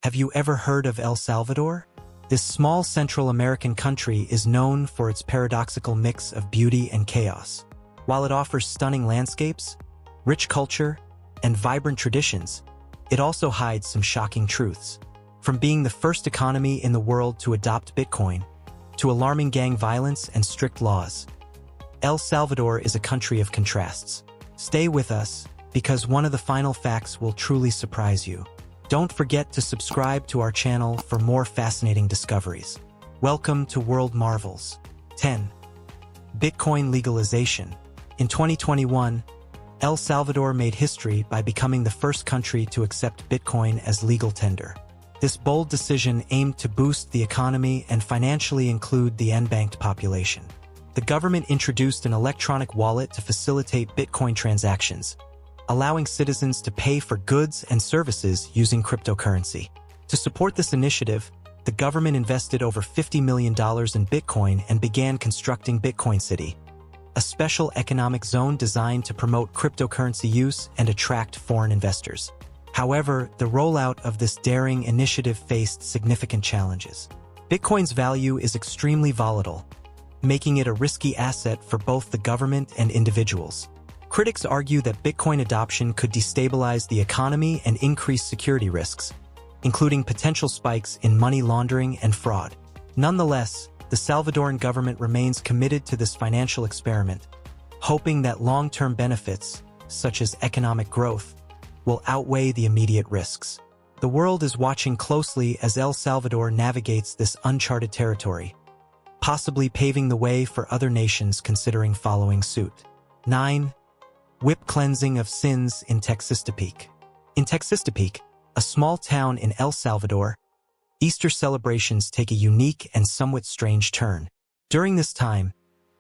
Have you ever heard of El Salvador? This small Central American country is known for its paradoxical mix of beauty and chaos. While it offers stunning landscapes, rich culture, and vibrant traditions, it also hides some shocking truths. From being the first economy in the world to adopt Bitcoin, to alarming gang violence and strict laws, El Salvador is a country of contrasts. Stay with us, because one of the final facts will truly surprise you. Don't forget to subscribe to our channel for more fascinating discoveries. Welcome to World Marvels. 10. Bitcoin legalization. In 2021, El Salvador made history by becoming the first country to accept Bitcoin as legal tender. This bold decision aimed to boost the economy and financially include the unbanked population. The government introduced an electronic wallet to facilitate Bitcoin transactions, allowing citizens to pay for goods and services using cryptocurrency. To support this initiative, the government invested over $50 million in Bitcoin and began constructing Bitcoin City, a special economic zone designed to promote cryptocurrency use and attract foreign investors. However, the rollout of this daring initiative faced significant challenges. Bitcoin's value is extremely volatile, making it a risky asset for both the government and individuals. Critics argue that Bitcoin adoption could destabilize the economy and increase security risks, including potential spikes in money laundering and fraud. Nonetheless, the Salvadoran government remains committed to this financial experiment, hoping that long-term benefits, such as economic growth, will outweigh the immediate risks. The world is watching closely as El Salvador navigates this uncharted territory, possibly paving the way for other nations considering following suit. 9. Whip cleansing of sins in Texistepec. In Texistepec, a small town in El Salvador, Easter celebrations take a unique and somewhat strange turn. During this time,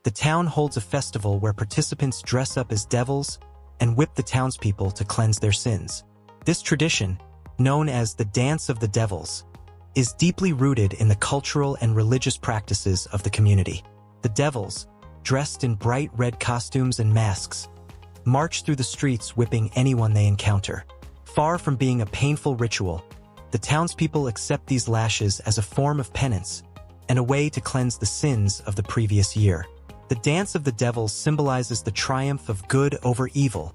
the town holds a festival where participants dress up as devils and whip the townspeople to cleanse their sins. This tradition, known as the Dance of the Devils, is deeply rooted in the cultural and religious practices of the community. The devils, dressed in bright red costumes and masks, march through the streets whipping anyone they encounter. Far from being a painful ritual, the townspeople accept these lashes as a form of penance and a way to cleanse the sins of the previous year. The Dance of the Devils symbolizes the triumph of good over evil,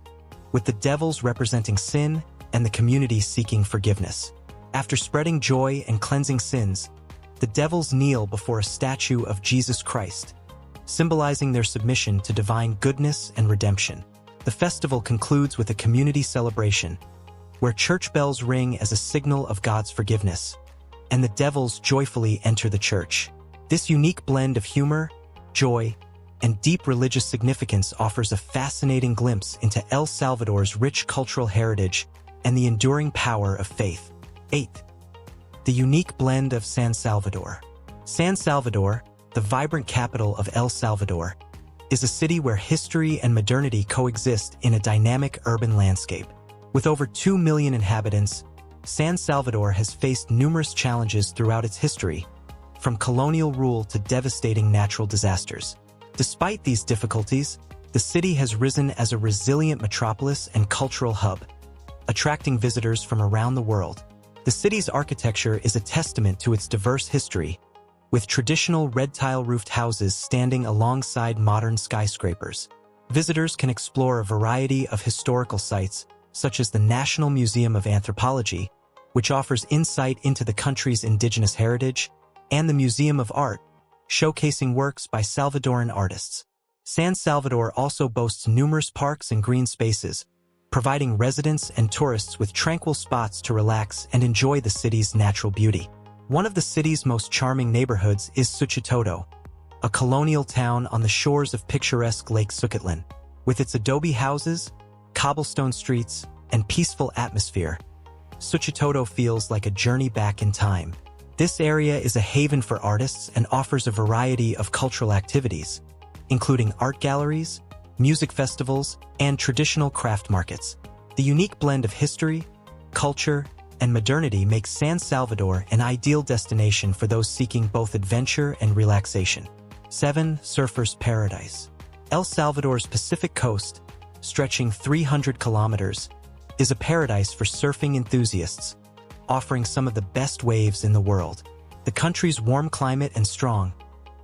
with the devils representing sin and the community seeking forgiveness. After spreading joy and cleansing sins, the devils kneel before a statue of Jesus Christ, symbolizing their submission to divine goodness and redemption. The festival concludes with a community celebration, where church bells ring as a signal of God's forgiveness, and the devils joyfully enter the church. This unique blend of humor, joy, and deep religious significance offers a fascinating glimpse into El Salvador's rich cultural heritage and the enduring power of faith. 8. The unique blend of San Salvador. San Salvador, the vibrant capital of El Salvador, is a city where history and modernity coexist in a dynamic urban landscape. With over 2 million inhabitants, San Salvador has faced numerous challenges throughout its history, from colonial rule to devastating natural disasters. Despite these difficulties, the city has risen as a resilient metropolis and cultural hub, attracting visitors from around the world. The city's architecture is a testament to its diverse history, with traditional red tile-roofed houses standing alongside modern skyscrapers. Visitors can explore a variety of historical sites, such as the National Museum of Anthropology, which offers insight into the country's indigenous heritage, and the Museum of Art, showcasing works by Salvadoran artists. San Salvador also boasts numerous parks and green spaces, providing residents and tourists with tranquil spots to relax and enjoy the city's natural beauty. One of the city's most charming neighborhoods is Suchitoto, a colonial town on the shores of picturesque Lake Sucatlan. With its adobe houses, cobblestone streets, and peaceful atmosphere, Suchitoto feels like a journey back in time. This area is a haven for artists and offers a variety of cultural activities, including art galleries, music festivals, and traditional craft markets. The unique blend of history, culture, and modernity makes San Salvador an ideal destination for those seeking both adventure and relaxation. 7. Surfer's Paradise. El Salvador's Pacific coast, stretching 300 kilometers, is a paradise for surfing enthusiasts, offering some of the best waves in the world. The country's warm climate and strong,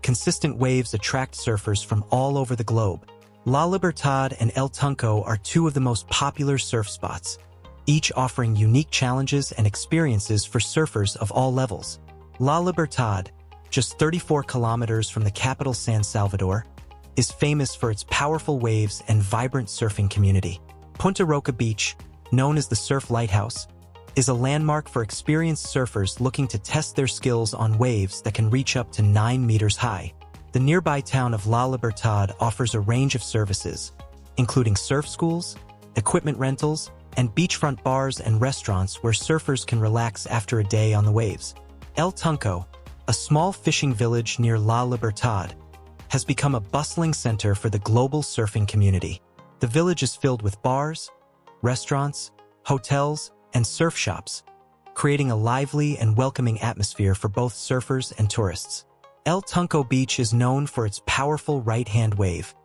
consistent waves attract surfers from all over the globe. La Libertad and El Tunco are two of the most popular surf spots, each offering unique challenges and experiences for surfers of all levels. La Libertad, just 34 kilometers from the capital San Salvador, is famous for its powerful waves and vibrant surfing community. Punta Roca Beach, known as the Surf Lighthouse, is a landmark for experienced surfers looking to test their skills on waves that can reach up to 9 meters high. The nearby town of La Libertad offers a range of services, including surf schools, equipment rentals, and beachfront bars and restaurants where surfers can relax after a day on the waves. El Tunco, a small fishing village near La Libertad, has become a bustling center for the global surfing community. The village is filled with bars, restaurants, hotels, and surf shops, creating a lively and welcoming atmosphere for both surfers and tourists. El Tunco Beach is known for its powerful right-hand wave,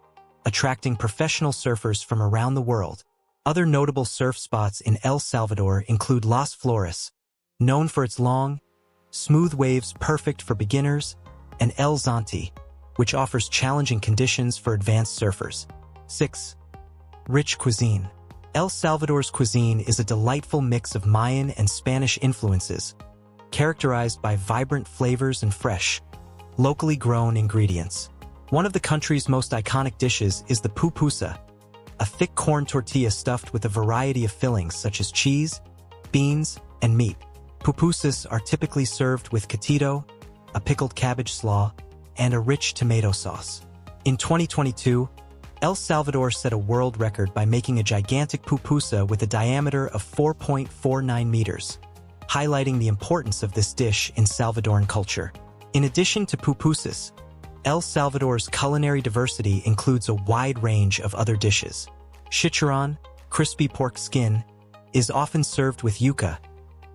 attracting professional surfers from around the world. Other notable surf spots in El Salvador include Las Flores, known for its long, smooth waves perfect for beginners, and El Zonte, which offers challenging conditions for advanced surfers. 6. Rich cuisine. El Salvador's cuisine is a delightful mix of Mayan and Spanish influences, characterized by vibrant flavors and fresh, locally grown ingredients. One of the country's most iconic dishes is the pupusa, a thick corn tortilla stuffed with a variety of fillings such as cheese, beans, and meat. Pupusas are typically served with cotito, a pickled cabbage slaw, and a rich tomato sauce. In 2022, El Salvador set a world record by making a gigantic pupusa with a diameter of 4.49 meters, highlighting the importance of this dish in Salvadoran culture. In addition to pupusas, El Salvador's culinary diversity includes a wide range of other dishes. Chicharrón, crispy pork skin, is often served with yuca,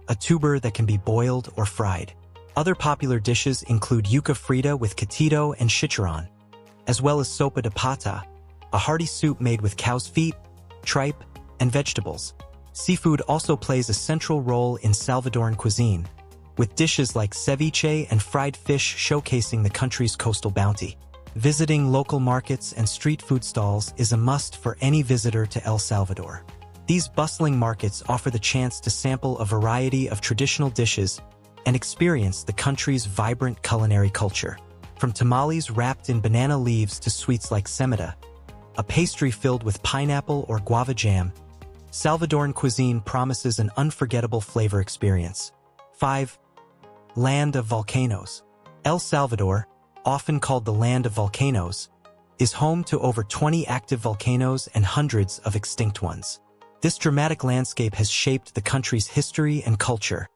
a tuber that can be boiled or fried. Other popular dishes include yuca frita with cotito and chicharrón, as well as sopa de pata, a hearty soup made with cow's feet, tripe, and vegetables. Seafood also plays a central role in Salvadoran cuisine, with dishes like ceviche and fried fish showcasing the country's coastal bounty. Visiting local markets and street food stalls is a must for any visitor to El Salvador. These bustling markets offer the chance to sample a variety of traditional dishes and experience the country's vibrant culinary culture. From tamales wrapped in banana leaves to sweets like semita, a pastry filled with pineapple or guava jam, Salvadoran cuisine promises an unforgettable flavor experience. 5. Land of volcanoes. El Salvador, often called the Land of Volcanoes, is home to over 20 active volcanoes and hundreds of extinct ones. This dramatic landscape has shaped the country's history and culture,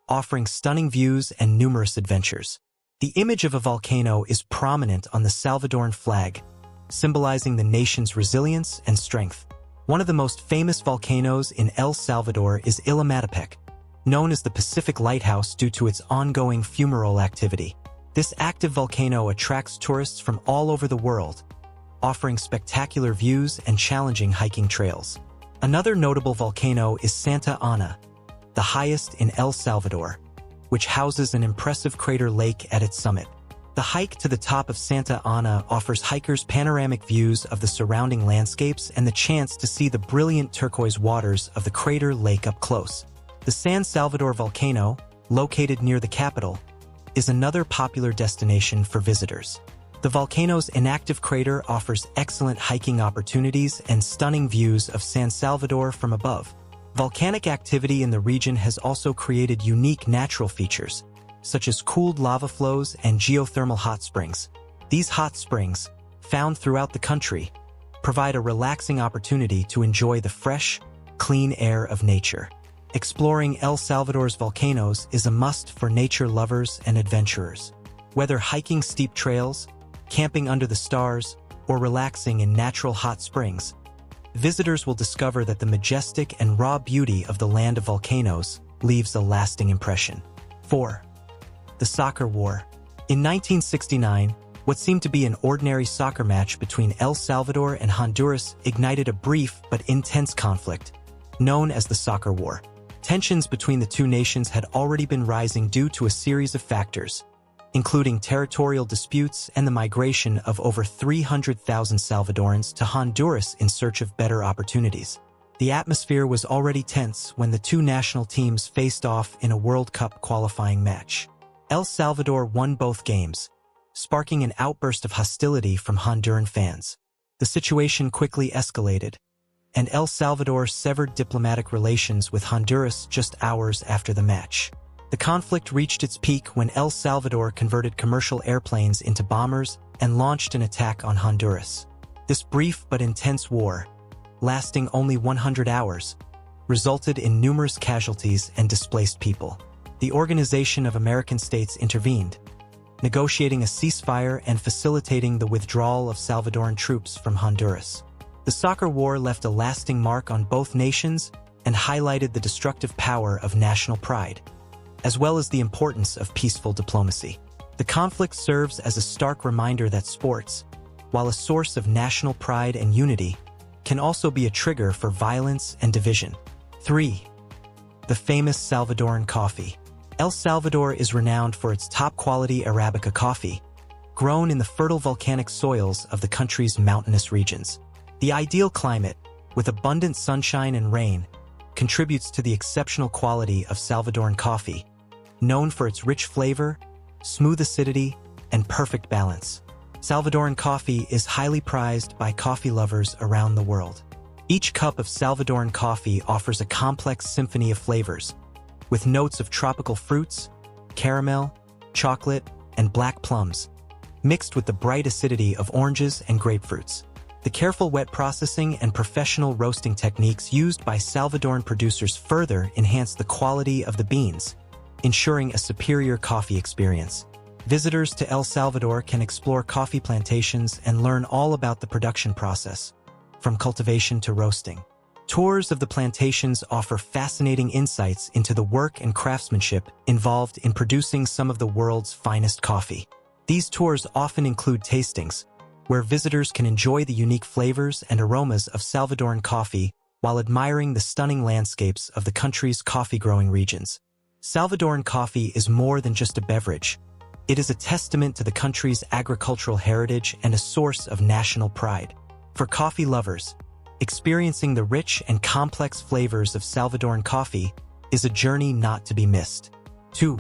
offering stunning views and numerous adventures. The image of a volcano is prominent on the Salvadoran flag, symbolizing the nation's resilience and strength. One of the most famous volcanoes in El Salvador is Ilamatepec, known as the Pacific Lighthouse due to its ongoing fumarole activity. This active volcano attracts tourists from all over the world, offering spectacular views and challenging hiking trails. Another notable volcano is Santa Ana, the highest in El Salvador, which houses an impressive crater lake at its summit. The hike to the top of Santa Ana offers hikers panoramic views of the surrounding landscapes and the chance to see the brilliant turquoise waters of the crater lake up close. The San Salvador volcano, located near the capital, is another popular destination for visitors. The volcano's inactive crater offers excellent hiking opportunities and stunning views of San Salvador from above. Volcanic activity in the region has also created unique natural features, such as cooled lava flows and geothermal hot springs. These hot springs, found throughout the country, provide a relaxing opportunity to enjoy the fresh, clean air of nature. Exploring El Salvador's volcanoes is a must for nature lovers and adventurers. Whether hiking steep trails, camping under the stars, or relaxing in natural hot springs, visitors will discover that the majestic and raw beauty of the land of volcanoes leaves a lasting impression. 4. The Soccer War. In 1969, what seemed to be an ordinary soccer match between El Salvador and Honduras ignited a brief but intense conflict, known as the Soccer War. Tensions between the two nations had already been rising due to a series of factors, including territorial disputes and the migration of over 300,000 Salvadorans to Honduras in search of better opportunities. The atmosphere was already tense when the two national teams faced off in a World Cup qualifying match. El Salvador won both games, sparking an outburst of hostility from Honduran fans. The situation quickly escalated, and El Salvador severed diplomatic relations with Honduras just hours after the match. The conflict reached its peak when El Salvador converted commercial airplanes into bombers and launched an attack on Honduras. This brief but intense war, lasting only 100 hours, resulted in numerous casualties and displaced people. The Organization of American States intervened, negotiating a ceasefire and facilitating the withdrawal of Salvadoran troops from Honduras. The soccer war left a lasting mark on both nations and highlighted the destructive power of national pride, as well as the importance of peaceful diplomacy. The conflict serves as a stark reminder that sports, while a source of national pride and unity, can also be a trigger for violence and division. 3. The famous Salvadoran coffee. El Salvador is renowned for its top-quality Arabica coffee, grown in the fertile volcanic soils of the country's mountainous regions. The ideal climate, with abundant sunshine and rain, contributes to the exceptional quality of Salvadoran coffee, known for its rich flavor, smooth acidity, and perfect balance. Salvadoran coffee is highly prized by coffee lovers around the world. Each cup of Salvadoran coffee offers a complex symphony of flavors, with notes of tropical fruits, caramel, chocolate, and black plums, mixed with the bright acidity of oranges and grapefruits. The careful wet processing and professional roasting techniques used by Salvadoran producers further enhance the quality of the beans, ensuring a superior coffee experience. Visitors to El Salvador can explore coffee plantations and learn all about the production process, from cultivation to roasting. Tours of the plantations offer fascinating insights into the work and craftsmanship involved in producing some of the world's finest coffee. These tours often include tastings, where visitors can enjoy the unique flavors and aromas of Salvadoran coffee while admiring the stunning landscapes of the country's coffee-growing regions. Salvadoran coffee is more than just a beverage. It is a testament to the country's agricultural heritage and a source of national pride. For coffee lovers, experiencing the rich and complex flavors of Salvadoran coffee is a journey not to be missed. 2.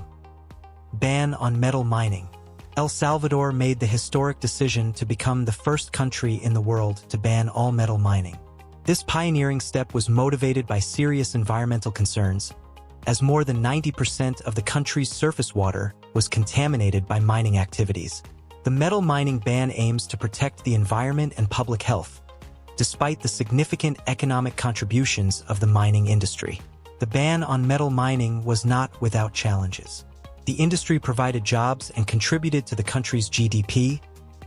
Ban on metal mining. El Salvador made the historic decision to become the first country in the world to ban all metal mining. This pioneering step was motivated by serious environmental concerns, as more than 90% of the country's surface water was contaminated by mining activities. The metal mining ban aims to protect the environment and public health, despite the significant economic contributions of the mining industry. The ban on metal mining was not without challenges. The industry provided jobs and contributed to the country's GDP,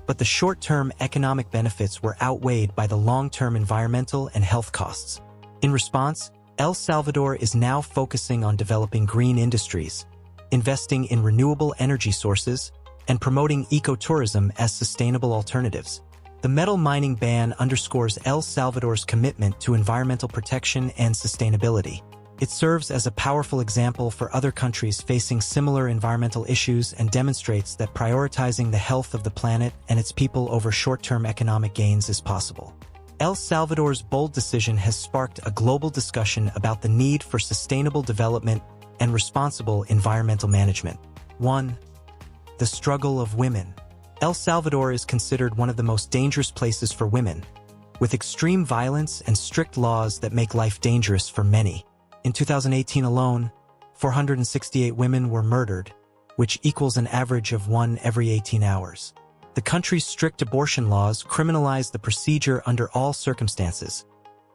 but the short-term economic benefits were outweighed by the long-term environmental and health costs. In response, El Salvador is now focusing on developing green industries, investing in renewable energy sources, and promoting ecotourism as sustainable alternatives. The metal mining ban underscores El Salvador's commitment to environmental protection and sustainability. It serves as a powerful example for other countries facing similar environmental issues and demonstrates that prioritizing the health of the planet and its people over short-term economic gains is possible. El Salvador's bold decision has sparked a global discussion about the need for sustainable development and responsible environmental management. 1. The struggle of women. El Salvador is considered one of the most dangerous places for women, with extreme violence and strict laws that make life dangerous for many. In 2018 alone, 468 women were murdered, which equals an average of one every 18 hours. The country's strict abortion laws criminalize the procedure under all circumstances,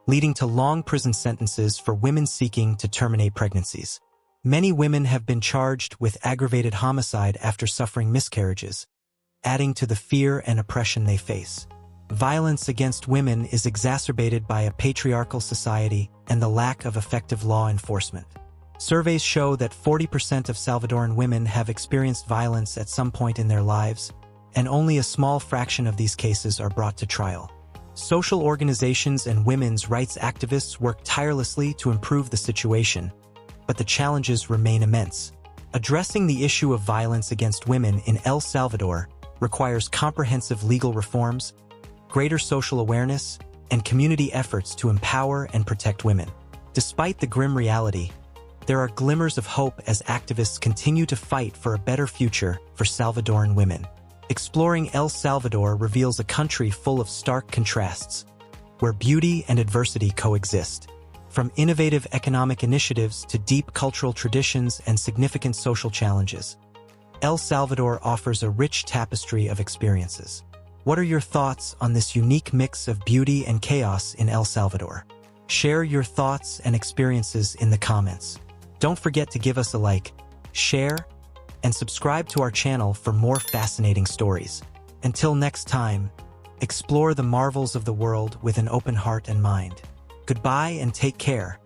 leading to long prison sentences for women seeking to terminate pregnancies. Many women have been charged with aggravated homicide after suffering miscarriages, adding to the fear and oppression they face. Violence against women is exacerbated by a patriarchal society and the lack of effective law enforcement. Surveys show that 40% of Salvadoran women have experienced violence at some point in their lives, and only a small fraction of these cases are brought to trial. Social organizations and women's rights activists work tirelessly to improve the situation, but the challenges remain immense. Addressing the issue of violence against women in El Salvador requires comprehensive legal reforms, greater social awareness, and community efforts to empower and protect women. Despite the grim reality, there are glimmers of hope as activists continue to fight for a better future for Salvadoran women. Exploring El Salvador reveals a country full of stark contrasts, where beauty and adversity coexist. From innovative economic initiatives to deep cultural traditions and significant social challenges, El Salvador offers a rich tapestry of experiences. What are your thoughts on this unique mix of beauty and chaos in El Salvador? Share your thoughts and experiences in the comments. Don't forget to give us a like, share, and subscribe to our channel for more fascinating stories. Until next time, explore the marvels of the world with an open heart and mind. Goodbye and take care.